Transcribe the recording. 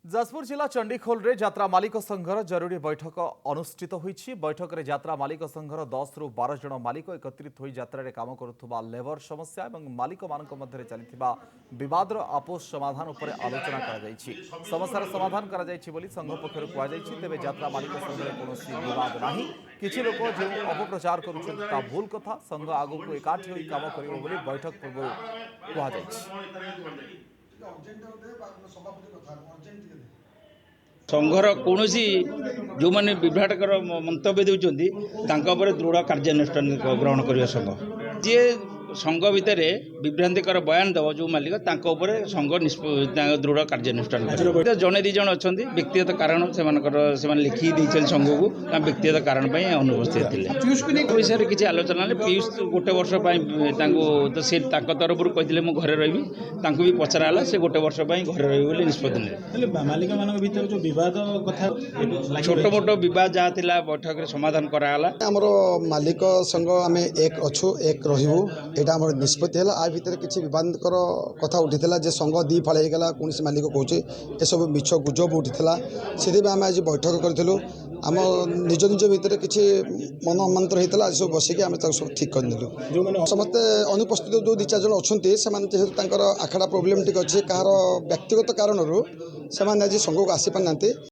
जाजपुर जिला चंडीखोल रे यात्रा मालिक संघर जरूरी बैठक अनुष्ठित होईछि। बैठक रे यात्रा मालिक संघर 10 रु 12 जन मालिक एकत्रित होई यात्रा रे काम करुथुबा लेबर समस्या एवं मालिक मानक मध्य चलिथिबा विवादर आपोष समाधान उपरे आलोचना करा जायछि। समस्यार समाधान करा जायछि बोली संघ पक्षरु कुआ जायछि। तेबे यात्रा मालिक संघरे कोनोसी विवाद नाही। किछि लोक जे अपप्रचार करूछन्ति ता भूल कथा। संघ आगु को एकाठी होई काम करिवो बोली बैठक पूर्व कुआ जायछि। संघर कौन जो मैंने विभ्राटकर मंतव्य देउछन्ति तांका उपरे दृढ़ कार्यानुष्ठान ग्रहण करिया संघ जे संघ भितर विभ्रांतिकर बयान देव जो मालिक तांका उपरे संघ दृढ़ कार्यानुष्ठान जड़े दी जन अच्छा व्यक्तिगत कारण से लिखि संघ को व्यक्तिगत कारण अनुपस्थित थे विषय किसी आलोचना पीयूष गोटे वर्ष तो सी तरफ कहते मुझे घरे रही भी पचराला से गोटे वर्ष घरे रही निष्पत्ति ने छोट मोट बद जहाँ थी बैठक समाधान कराला आमर मालिक संघ आम एक अच्छु एक रही यहाँ आम निष्पत्ति है आ भितर किसी विवादकर कथा उठी जे संघ दी फाड़ होगा कौन मालिक कौचे ये सब मिछ गुजब उठी से आम आज बैठक करूँ आम निज निज भितर किसी मन अमांतर होता आज सब बसिक आम सब ठीक कर समस्ते अनुपस्थित जो 2-4 जन अच्छा जेहेतु आखड़ा प्रोब्लेम टी अच्छे कहार व्यक्तिगत कारण से आज संघ को आसी पार ना।